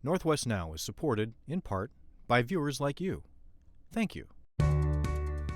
Northwest Now is supported, in part, by viewers like you. Thank you.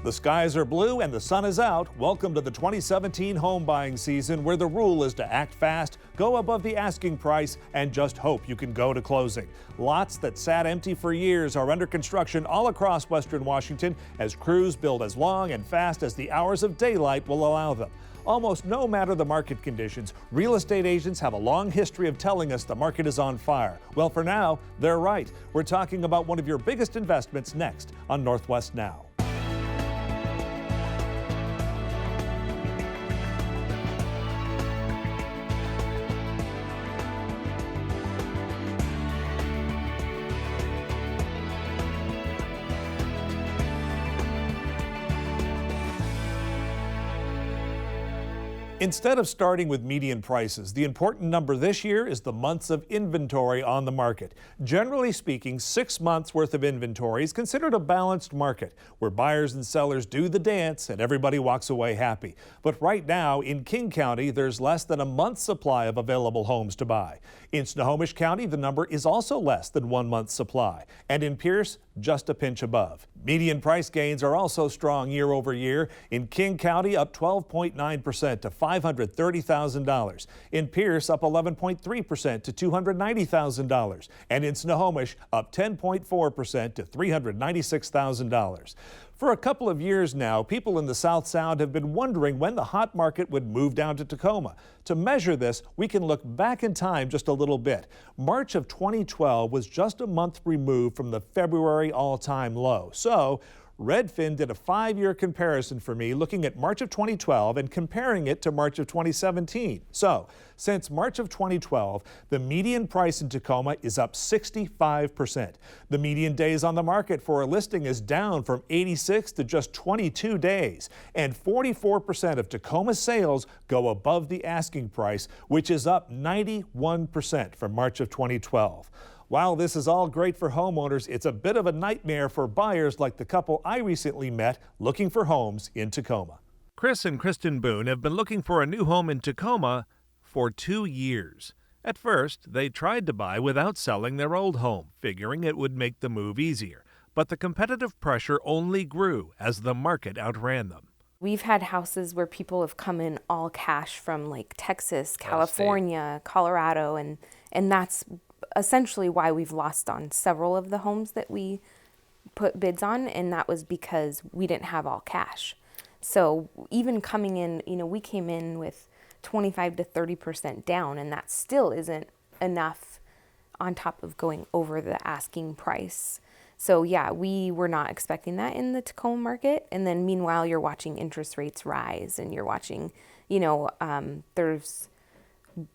The skies are blue and the sun is out. Welcome to the 2017 home buying season, where the rule is to act fast, go above the asking price, and just hope you can go to closing. Lots that sat empty for years are under construction all across Western Washington as crews build as long and fast as the hours of daylight will allow them. Almost no matter the market conditions, real estate agents have a long history of telling us the market is on fire. Well, for now, they're right. We're talking about one of your biggest investments next on Northwest Now. Instead of starting with median prices, the important number this year is the months of inventory on the market. Generally speaking, 6 months worth of inventory is considered a balanced market, where buyers and sellers do the dance and everybody walks away happy. But right now in King County, there's less than a month's supply of available homes to buy. In Snohomish County, the number is also less than 1 month's supply. And in Pierce, just a pinch above. Median price gains are also strong year over year. In King County, up 12.9% to $530,000. In Pierce, up 11.3% to $290,000. And in Snohomish, up 10.4% to $396,000. For a couple of years now, people in the South Sound have been wondering when the hot market would move down to Tacoma. To measure this, we can look back in time just a little bit. March of 2012 was just a month removed from the February all-time low. So Redfin did a 5-year comparison for me, looking at March of 2012 and comparing it to March of 2017. So, since March of 2012, the median price in Tacoma is up 65%. The median days on the market for a listing is down from 86 to just 22 days. And 44% of Tacoma sales go above the asking price, which is up 91% from March of 2012. While this is all great for homeowners, it's a bit of a nightmare for buyers like the couple I recently met looking for homes in Tacoma. Chris and Kristen Boone have been looking for a new home in Tacoma for 2 years. At first, they tried to buy without selling their old home, figuring it would make the move easier. But the competitive pressure only grew as the market outran them. We've had houses where people have come in all cash from like Texas, California, Colorado, and that's essentially why we've lost on several of the homes that we put bids on, and that was because we didn't have all cash. So even coming in, we came in with 25 to 30% down, and that still isn't enough on top of going over the asking price. So yeah, we were not expecting that in the Tacoma market. And then meanwhile, you're watching interest rates rise, and you're watching, there's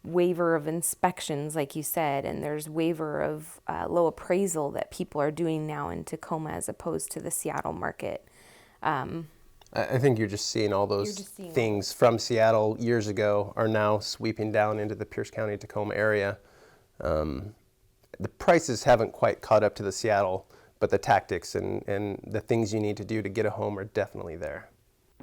waiver of inspections, like you said, and there's waiver of low appraisal that people are doing now in Tacoma as opposed to the Seattle market. I think you're just seeing all those things from Seattle years ago are now sweeping down into the Pierce County, Tacoma area. The prices haven't quite caught up to the Seattle, but the tactics and the things you need to do to get a home are definitely there.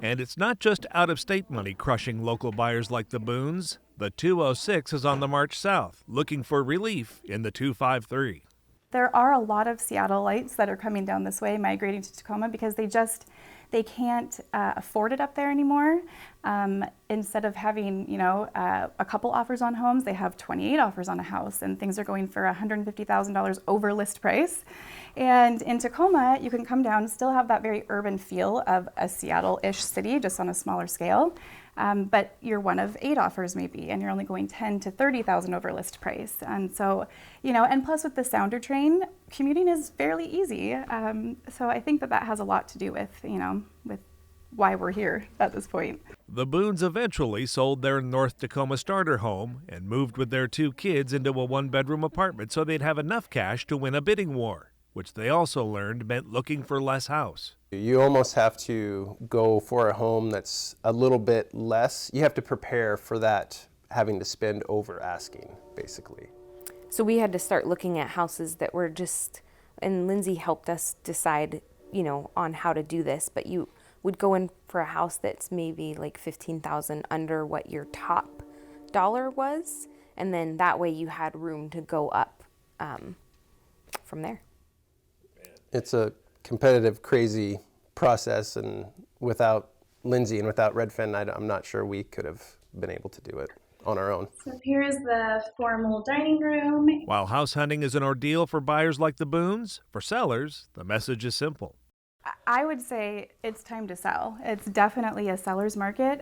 And it's not just out-of-state money crushing local buyers like the Boones. The 206 is on the march south, looking for relief in the 253. There are a lot of Seattleites that are coming down this way, migrating to Tacoma, because they can't afford it up there anymore. Instead of having, a couple offers on homes, they have 28 offers on a house, and things are going for $150,000 over list price. And in Tacoma, you can come down and still have that very urban feel of a Seattle-ish city, just on a smaller scale. But you're one of 8 offers maybe, and you're only going 10 to 30,000 over list price. And so, and plus with the Sounder train, commuting is fairly easy. So I think that has a lot to do with, with why we're here at this point. The Boones eventually sold their North Tacoma starter home and moved with their 2 kids into a 1-bedroom apartment so they'd have enough cash to win a bidding war, which they also learned meant looking for less house. You almost have to go for a home that's a little bit less. You have to prepare for that, having to spend over asking, basically. So we had to start looking at houses that were just, and Lindsay helped us decide, on how to do this, but you would go in for a house that's maybe like $15,000 under what your top dollar was, and then that way you had room to go up from there. It's a competitive, crazy process, and without Lindsay and without Redfin, I'm not sure we could have been able to do it on our own. So here is the formal dining room. While house hunting is an ordeal for buyers like the Boones, for sellers, the message is simple. I would say it's time to sell. It's definitely a seller's market.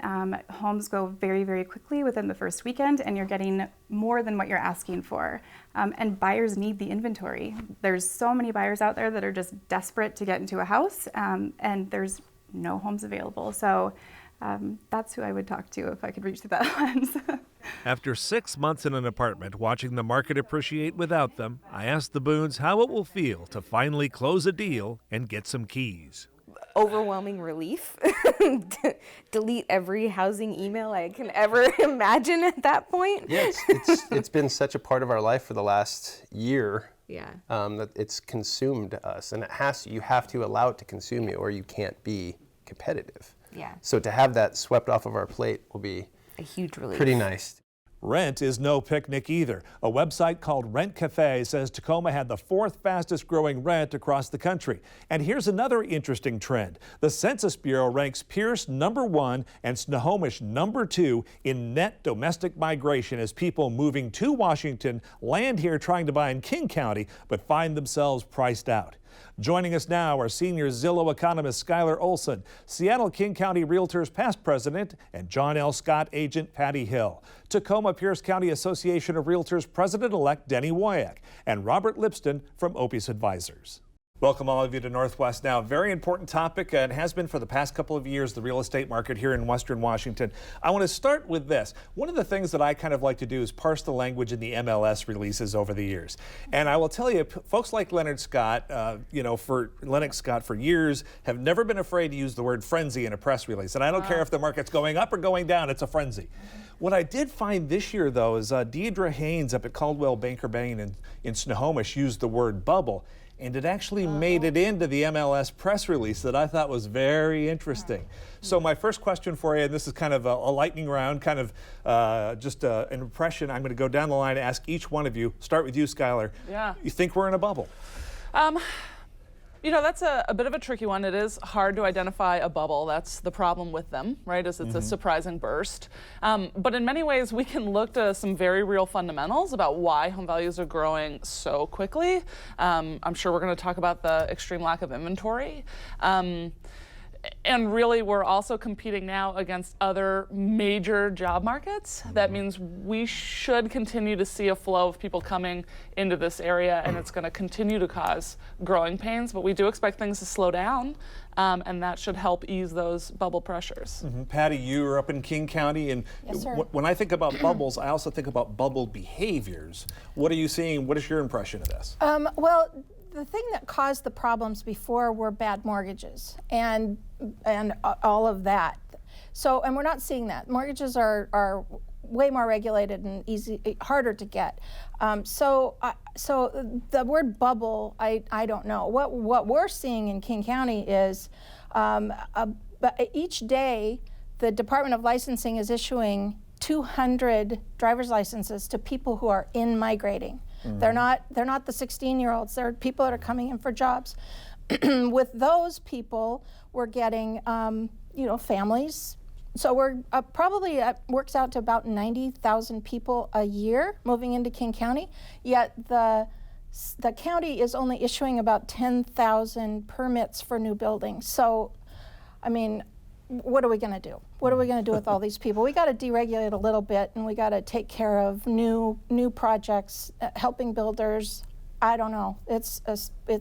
Homes go very, very quickly within the first weekend, and you're getting more than what you're asking for. And buyers need the inventory. There's so many buyers out there that are just desperate to get into a house, and there's no homes available. So that's who I would talk to if I could reach to that lens. After 6 months in an apartment watching the market appreciate without them, I asked the Boones how it will feel to finally close a deal and get some keys. Overwhelming relief. Delete every housing email I can ever imagine at that point. Yeah, it's been such a part of our life for the last year. Yeah. That it's consumed us, and you have to allow it to consume you, or you can't be competitive. Yeah. So to have that swept off of our plate will be a huge relief. Pretty nice. Rent is no picnic either. A website called Rent Cafe says Tacoma had the 4th fastest growing rent across the country. And here's another interesting trend. The Census Bureau ranks Pierce #1 and Snohomish #2 in net domestic migration as people moving to Washington land here trying to buy in King County but find themselves priced out. Joining us now are senior Zillow economist Skylar Olson, Seattle King County Realtors past president, and John L. Scott agent Patty Hill, Tacoma Pierce County Association of Realtors president-elect Denny Woyak, and Robert Lipston from Opus Advisors. Welcome all of you to Northwest Now. Very important topic, and has been for the past couple of years, the real estate market here in Western Washington. I want to start with this. One of the things that I kind of like to do is parse the language in the MLS releases over the years. And I will tell you, folks like Leonard Scott, for Lennox Scott for years have never been afraid to use the word frenzy in a press release. And I don't care if the market's going up or going down, it's a frenzy. What I did find this year, though, is Deidre Haynes up at Caldwell Banker Bain in Snohomish used the word bubble. And it actually made it into the MLS press release that I thought was very interesting. So my first question for you, and this is kind of a lightning round, kind of just an impression. I'm going to go down the line and ask each one of you. Start with you, Skylar. Yeah. You think we're in a bubble? That's a bit of a tricky one. It is hard to identify a bubble. That's the problem with them, right? Is it's a surprising burst. But in many ways, we can look to some very real fundamentals about why home values are growing so quickly. I'm sure we're going to talk about the extreme lack of inventory. And really, we're also competing now against other major job markets. That means we should continue to see a flow of people coming into this area, and it's going to continue to cause growing pains. But we do expect things to slow down, and that should help ease those bubble pressures. Patty, you are up in King County, and Yes, sir. when I think about bubbles, I also think about bubble behaviors. What are you seeing? What is your impression of this? Well, the thing that caused the problems before were bad mortgages and all of that. So, and we're not seeing that. Mortgages are way more regulated and harder to get. So the word bubble, I don't know. What we're seeing in King County is each day the Department of Licensing is issuing 200 driver's licenses to people who are in-migrating. They're not the 16-year-olds. They're people that are coming in for jobs. With those people, we're getting families. So we're probably works out to about 90,000 people a year moving into King County. Yet the county is only issuing about 10,000 permits for new buildings. So, I mean, what are we going to do? What are we going to do with all these people? We got to deregulate a little bit, and we got to take care of new projects, helping builders. I don't know. It's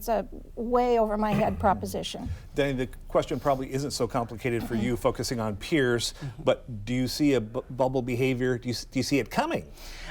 a way over my head proposition. Danny, the question probably isn't so complicated for you, focusing on Pierce, but do you see a bubble behavior? Do you see it coming?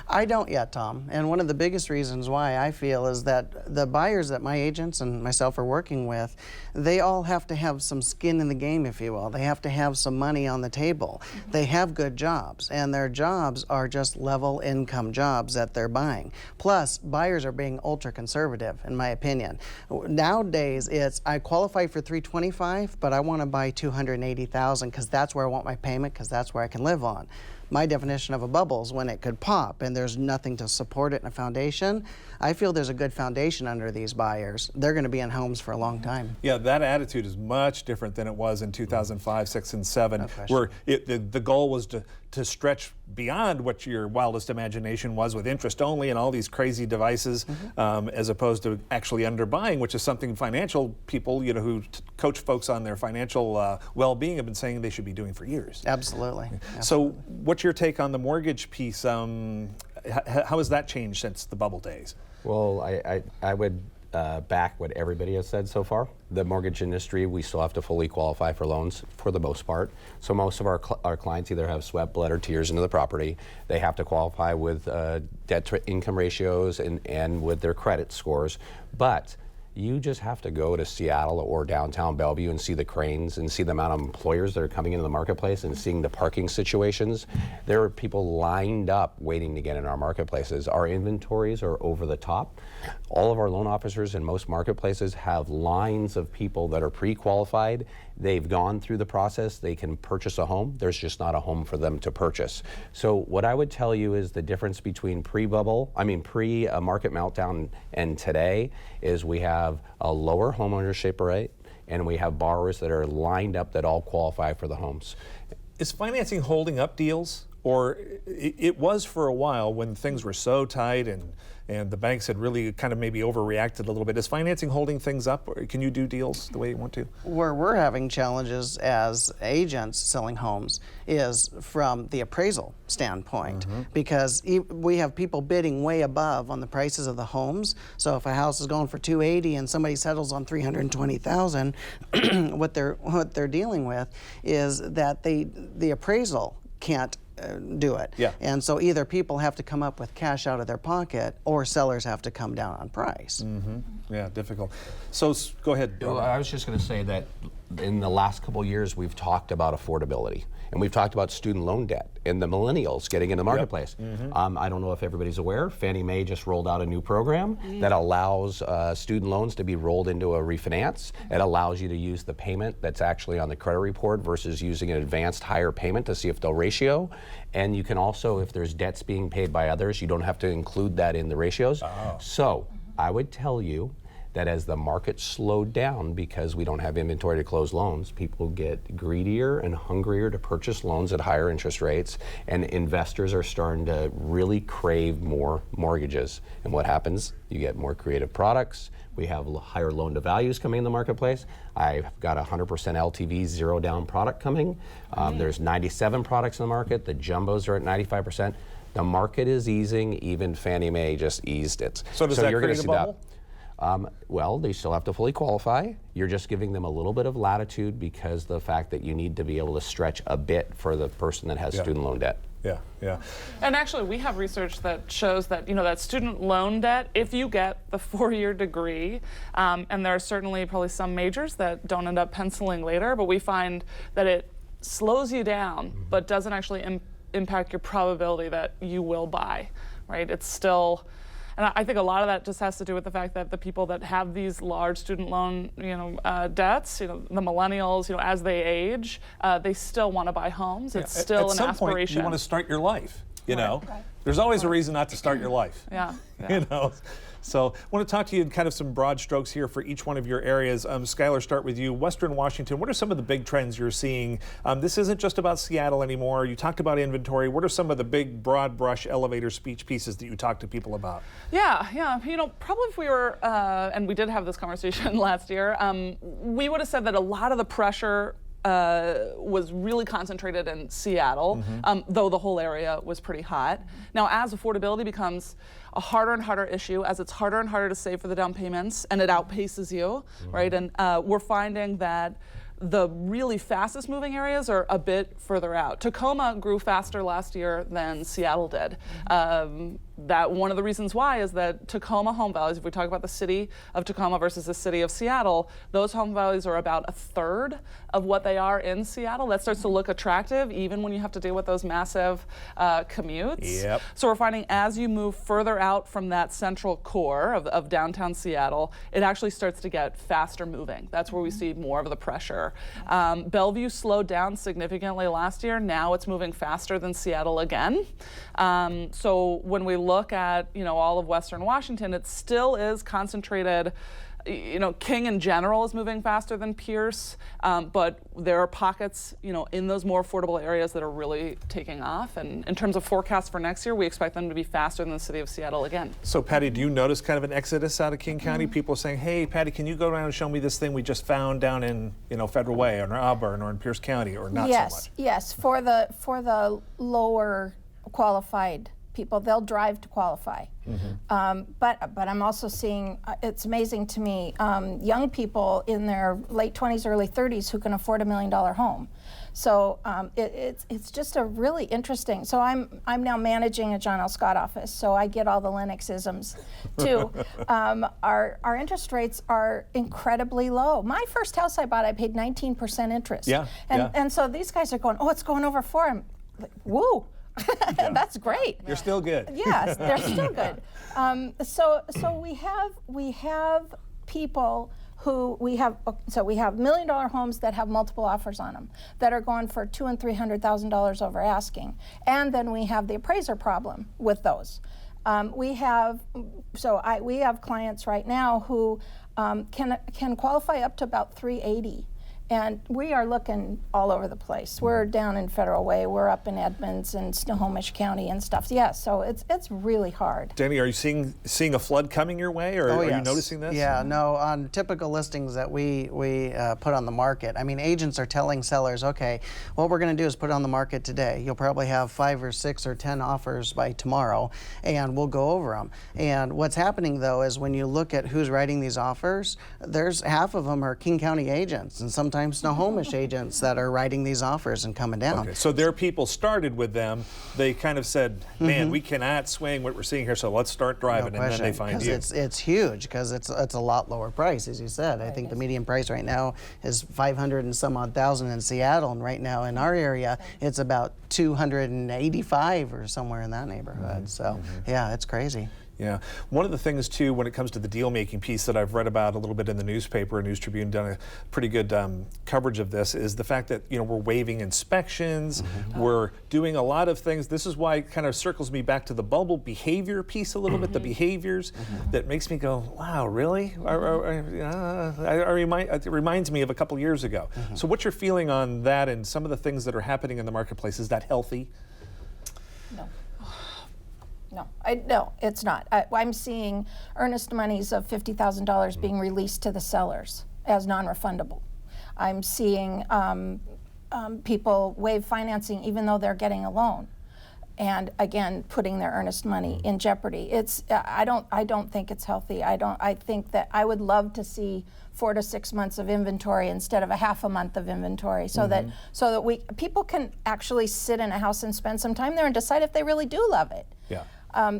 I don't yet, Tom. And one of the biggest reasons why I feel is that the buyers that my agents and myself are working with, they all have to have some skin in the game, if you will. They have to have some money on the table. They have good jobs, and their jobs are just level income jobs that they're buying. Plus, buyers are being ultra conservative, in my opinion. Nowadays, it's I qualify for $325,000, but I want to buy $280,000 because that's where I want my payment, because that's where I can live on. my definition of a bubble is when it could pop and there's nothing to support it in a foundation. I feel there's a good foundation under these buyers. They're going to be in homes for a long time. Yeah, that attitude is much different than it was in 2005, 6, and 7, where the goal was to stretch beyond what your wildest imagination was with interest only and all these crazy devices, as opposed to actually underbuying, which is something financial people, who coach folks on their financial well-being have been saying they should be doing for years. Absolutely. So what's your take on the mortgage piece? How has that changed since the bubble days? Well, I would back what everybody has said so far. The mortgage industry, we still have to fully qualify for loans for the most part. So most of our clients either have sweat, blood, or tears into the property. They have to qualify with debt to income ratios and with their credit scores. But you just have to go to Seattle or downtown Bellevue and see the cranes and see the amount of employers that are coming into the marketplace and seeing the parking situations. There are people lined up waiting to get in our marketplaces. Our inventories are over the top. All of our loan officers in most marketplaces have lines of people that are pre-qualified. They've gone through the process. They can purchase a home. There's just not a home for them to purchase. So what I would tell you is the difference between pre-market meltdown and today is we have a lower homeownership rate and we have borrowers that are lined up that all qualify for the homes. Is financing holding up deals? Or it was for a while when things were so tight and the banks had really kind of maybe overreacted a little bit. Is financing holding things up? Or can you do deals the way you want to? Where we're having challenges as agents selling homes is from the appraisal standpoint, because we have people bidding way above on the prices of the homes. So if a house is going for $280 and somebody settles on $320,000, what they're dealing with is that the appraisal can't do it. Yeah. And so either people have to come up with cash out of their pocket or sellers have to come down on price. Yeah, difficult. So go ahead. Well, I was just going to say that in the last couple of years we've talked about affordability and we've talked about student loan debt and the millennials getting in the marketplace. I don't know if everybody's aware, Fannie Mae just rolled out a new program that allows student loans to be rolled into a refinance. It allows you to use the payment that's actually on the credit report versus using an advanced higher payment to see if they'll ratio. And you can also, if there's debts being paid by others, you don't have to include that in the ratios. So I would tell you that as the market slowed down because we don't have inventory to close loans, people get greedier and hungrier to purchase loans at higher interest rates, and investors are starting to really crave more mortgages. And what happens? You get more creative products. We have higher loan to values coming in the marketplace. I've got 100% LTV zero down product coming. There's 97 products in the market. The jumbos are at 95%. The market is easing. Even Fannie Mae just eased it. So does that create a bubble? Well, they still have to fully qualify. You're just giving them a little bit of latitude because the fact that you need to be able to stretch a bit for the person that has student loan debt. Yeah. And actually, we have research that shows that, that student loan debt, if you get the 4-year degree, and there are certainly probably some majors that don't end up penciling later, but we find that it slows you down, but doesn't actually impact your probability that you will buy, right? It's still... And I think a lot of that just has to do with the fact that the people that have these large student loan, debts, the millennials, as they age, they still want to buy homes. It's still an aspiration. At some point, you want to start your life. There's always a reason not to start your life. Yeah. So I want to talk to you in kind of some broad strokes here for each one of your areas. Skylar, start with you. Western Washington, what are some of the big trends you're seeing? This isn't just about Seattle anymore. You talked about inventory. What are some of the big broad brush elevator speech pieces that you talk to people about? Yeah. Probably if we were, and we did have this conversation last year, we would have said that a lot of the pressure was really concentrated in Seattle, though the whole area was pretty hot. Now, as affordability becomes a harder and harder issue, as it's harder and harder to save for the down payments, and it outpaces you, right? And we're finding that the really fastest moving areas are a bit further out. Tacoma grew faster last year than Seattle did. that one of the reasons why is that Tacoma home values, if we talk about the city of Tacoma versus the city of Seattle, those home values are about a third of what they are in Seattle. That starts to look attractive even when you have to deal with those massive commutes. Yep. So we're finding as you move further out from that central core of downtown Seattle, it actually starts to get faster moving. That's where we see more of the pressure. Bellevue slowed down significantly last year. Now it's moving faster than Seattle again. So when we look at, all of Western Washington, it still is concentrated. King in general is moving faster than Pierce, but there are pockets, in those more affordable areas that are really taking off. And in terms of forecasts for next year, we expect them to be faster than the city of Seattle again. So, Patty, do you notice kind of an exodus out of King County? People saying, hey, Patty, can you go around and show me this thing we just found down in, Federal Way or in Auburn or in Pierce County, or not so much? Yes, for the lower qualified people, they'll drive to qualify. But I'm also seeing, it's amazing to me, young people in their late 20s, early 30s who can afford $1 million home. So it's just a really interesting. So I'm now managing a John L. Scott office, so I get all the Lennox-isms too. Our interest rates are incredibly low. My first house I bought, I paid 19% interest. And so these guys are going, oh, it's going over 4. I'm like, woo. That's great. You're still good. Yes, they're still good. So we have people who we have $1 million homes that have multiple offers on them that are going for $200,000 and $300,000 over asking, and then we have the appraiser problem with those. We have clients right now who can qualify up to about $380,000. And we are looking all over the place. We're down in Federal Way, we're up in Edmonds and Snohomish County and stuff. Yeah, so it's really hard. Danny, are you seeing a flood coming your way, or are you noticing this? Yeah, no, on typical listings that we put on the market, I mean, agents are telling sellers, okay, what we're going to do is put it on the market today. You'll probably have 5 or 6 or 10 offers by tomorrow, and we'll go over them. And what's happening, though, is when you look at who's writing these offers, there's half of them are King County agents, and sometimes Snohomish agents that are writing these offers and coming down. Okay, so their people started with them. They kind of said, man, we cannot swing what we're seeing here, so let's start driving, and then they find you. It's huge because it's a lot lower price, as you said. I think the median price right now is 500 and some odd thousand in Seattle, and right now in our area, it's about 285 or somewhere in that neighborhood. So yeah, it's crazy. Yeah. One of the things, too, when it comes to the deal-making piece that I've read about a little bit in the newspaper, News Tribune done a pretty good coverage of this, is the fact that, we're waiving inspections, we're doing a lot of things. This is why it kind of circles me back to the bubble behavior piece a little bit, the behaviors that makes me go, wow, really? It reminds me of a couple years ago. So what's your feeling on that and some of the things that are happening in the marketplace? Is that healthy? No, it's not. I'm seeing earnest monies of $50,000 being released to the sellers as non-refundable. I'm seeing people waive financing even though they're getting a loan, and again putting their earnest money in jeopardy. I don't think it's healthy. I think that I would love to see 4 to 6 months of inventory instead of a half a month of inventory, so that people can actually sit in a house and spend some time there and decide if they really do love it. Yeah. I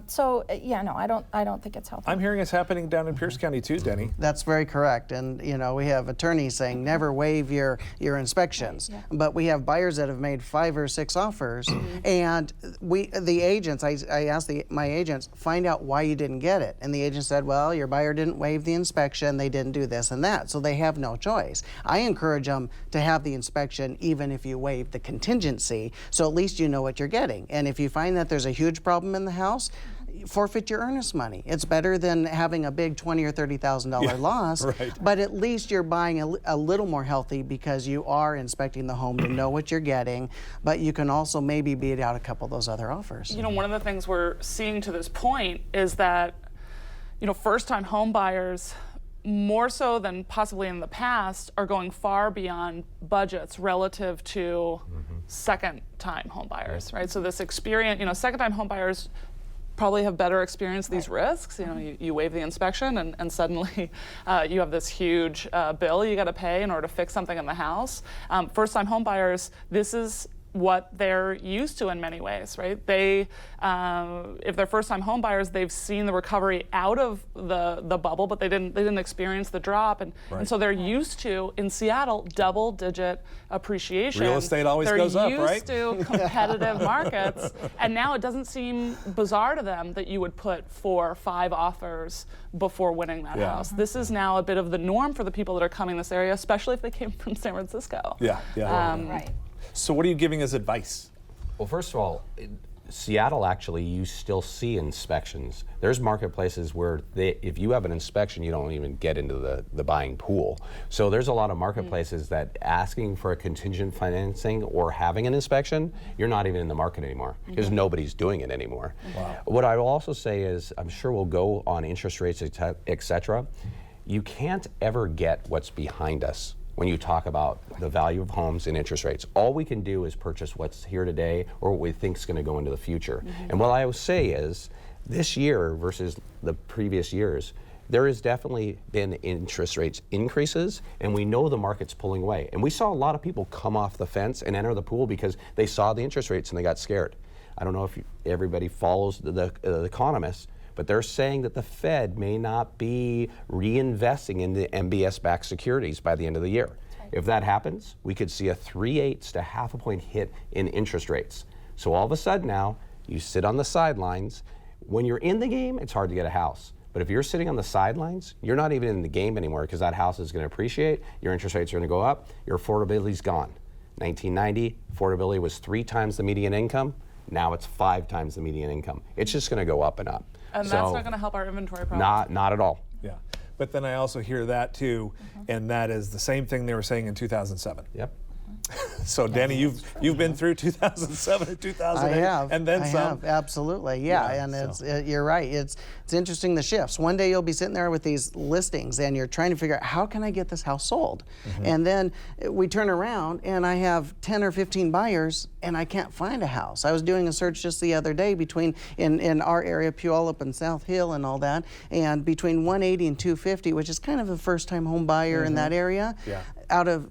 don't think it's healthy. I'm hearing it's happening down in Pierce County too, Denny. That's very correct. And we have attorneys saying never waive your inspections. Yeah. But we have buyers that have made 5 or 6 offers, and the agents, I asked my agents, find out why you didn't get it. And the agent said, well, your buyer didn't waive the inspection, they didn't do this and that, so they have no choice. I encourage them to have the inspection even if you waive the contingency, so at least you know what you're getting. And if you find that there's a huge problem in the house, forfeit your earnest money. It's better than having a big $20,000 or $30,000 loss, right. But at least you're buying a little more healthy because you are inspecting the home to know what you're getting, but you can also maybe beat out a couple of those other offers. One of the things we're seeing to this point is that, first-time home buyers, more so than possibly in the past, are going far beyond budgets relative to second-time home buyers, right? So this experience, second-time home buyers probably have better experienced these risks. You waive the inspection and suddenly you have this huge bill you got to pay in order to fix something in the house. First-time home buyers, this is what they're used to in many ways, right? They, if they're first-time home buyers, they've seen the recovery out of the bubble, but they didn't experience the drop, and so they're used to, in Seattle, double-digit appreciation. Real estate always goes up, right? They're used to competitive markets, and now it doesn't seem bizarre to them that you would put 4 or 5 offers before winning that house. This is now a bit of the norm for the people that are coming this area, especially if they came from San Francisco. Right. So what are you giving as advice? Well, first of all, Seattle, actually, you still see inspections. There's marketplaces where if you have an inspection, you don't even get into the buying pool. So there's a lot of marketplaces that asking for a contingent financing or having an inspection, you're not even in the market anymore because nobody's doing it anymore. Wow. What I will also say is, I'm sure we'll go on interest rates, et cetera. You can't ever get what's behind us when you talk about the value of homes and interest rates. All we can do is purchase what's here today or what we think is going to go into the future. And what I will say is, this year versus the previous years, there has definitely been interest rates increases, and we know the market's pulling away. And we saw a lot of people come off the fence and enter the pool because they saw the interest rates and they got scared. I don't know if everybody follows the economists, but they're saying that the Fed may not be reinvesting in the MBS-backed securities by the end of the year. If that happens, we could see a 3/8 to half a point hit in interest rates. So all of a sudden now, you sit on the sidelines. When you're in the game, it's hard to get a house. But if you're sitting on the sidelines, you're not even in the game anymore because that house is going to appreciate, your interest rates are going to go up, your affordability's gone. 1990, affordability was 3 times the median income. Now it's 5 times the median income. It's just going to go up and up. And that's not going to help our inventory problem. Not at all. Yeah. But then I also hear that too, and that is the same thing they were saying in 2007. Yep. So Danny, you've been through 2007 and 2008, I have, and then some. I have, absolutely, yeah. And you're right. It's interesting, the shifts. One day you'll be sitting there with these listings, and you're trying to figure out, how can I get this house sold? And then we turn around, and I have 10 or 15 buyers, and I can't find a house. I was doing a search just the other day in our area, Puyallup and South Hill and all that, and between 180 and 250, which is kind of a first-time home buyer in that area. Yeah.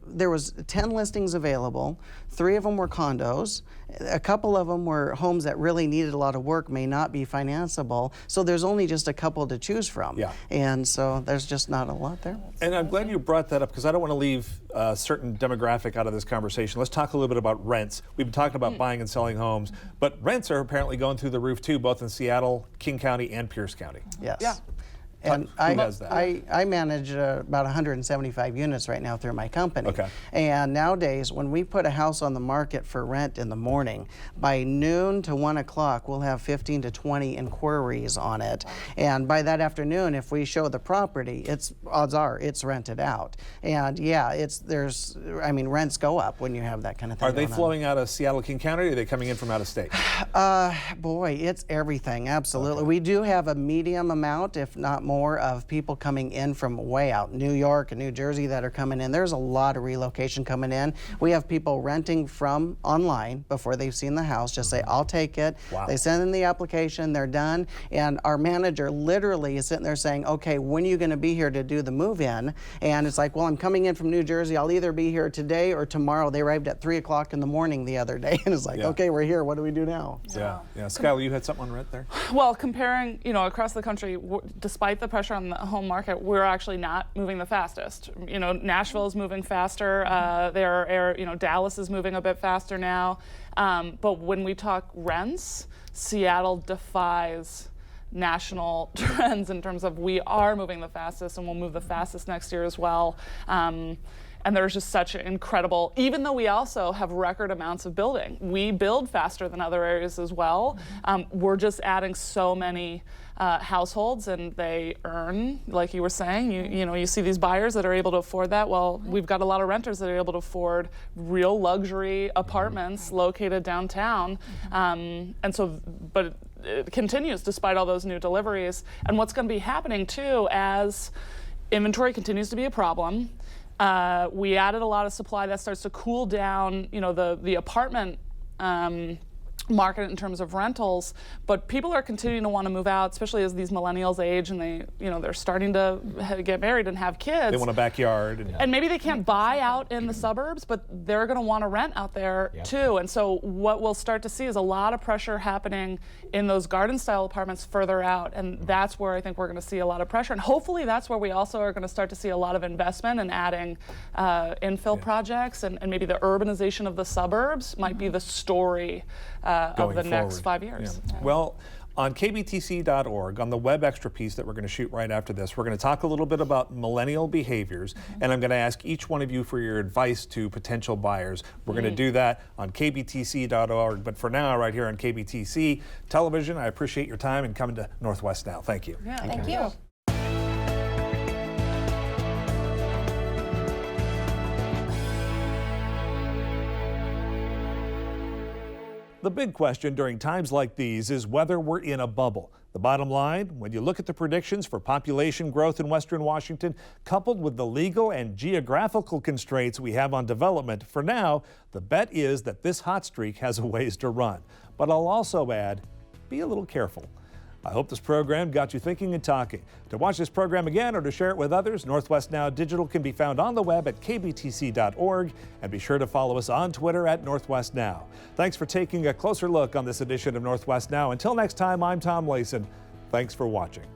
There was 10 listings available, 3 of them were condos, a couple of them were homes that really needed a lot of work, may not be financeable, so there's only just a couple to choose from. Yeah. And so there's just not a lot there. And I'm glad you brought that up because I don't want to leave a certain demographic out of this conversation. Let's talk a little bit about rents. We've been talking about buying and selling homes, but rents are apparently going through the roof too, both in Seattle, King County, and Pierce County. Yes. Yeah. And Who does that? I manage about 175 units right now through my company. Okay. And nowadays, when we put a house on the market for rent in the morning, by noon to 1 o'clock, we'll have 15 to 20 inquiries on it. And by that afternoon, if we show the property, odds are it's rented out. And yeah, rents go up when you have that kind of thing. Are they going on. flowing out of Seattle, King County, or are they coming in from out of state? Boy, it's everything, absolutely. Okay. We do have a medium amount, if not more, of people coming in from way out, New York and New Jersey, that are coming in. There's a lot of relocation coming in. We have people renting from online before they've seen the house, just say, I'll take it. Wow. They send in the application, they're done, and our manager literally is sitting there saying, okay, when are you going to be here to do the move-in? And it's like, well, I'm coming in from New Jersey. I'll either be here today or tomorrow. They arrived at 3 o'clock in the morning the other day, and it's like, okay, we're here. What do we do now? Yeah. Skylar, you had something on rent there? Well, comparing, across the country, despite the pressure on the home market, we're actually not moving the fastest. Nashville is moving faster. Dallas is moving a bit faster now. But when we talk rents, Seattle defies national trends in terms of we are moving the fastest, and we'll move the fastest next year as well. And there's just such an incredible, even though we also have record amounts of building. We build faster than other areas as well. We're just adding so many households, and they earn, like you were saying, you see these buyers that are able to afford that. Well, we've got a lot of renters that are able to afford real luxury apartments located downtown. But it continues despite all those new deliveries. And what's going to be happening too, as inventory continues to be a problem, we added a lot of supply that starts to cool down, the apartment market in terms of rentals, but people are continuing to want to move out, especially as these millennials age and they're starting to get married and have kids. They want a backyard. And maybe they can't buy out in the suburbs, but they're going to want to rent out there too. And so what we'll start to see is a lot of pressure happening in those garden style apartments further out. And that's where I think we're going to see a lot of pressure. And hopefully that's where we also are going to start to see a lot of investment in adding infill projects, and maybe the urbanization of the suburbs might be the story of the next 5 years. Yeah. Well, on kbtc.org, on the web extra piece that we're going to shoot right after this, we're going to talk a little bit about millennial behaviors, and I'm going to ask each one of you for your advice to potential buyers. We're going to do that on kbtc.org, but for now, right here on KBTC Television, I appreciate your time and coming to Northwest Now. Thank you. Yeah, Thank you. The big question during times like these is whether we're in a bubble. The bottom line, when you look at the predictions for population growth in Western Washington, coupled with the legal and geographical constraints we have on development, for now, the bet is that this hot streak has a ways to run. But I'll also add, be a little careful. I hope this program got you thinking and talking. To watch this program again or to share it with others, Northwest Now Digital can be found on the web at kbtc.org, and be sure to follow us on Twitter at Northwest Now. Thanks for taking a closer look on this edition of Northwest Now. Until next time, I'm Tom Layson. Thanks for watching.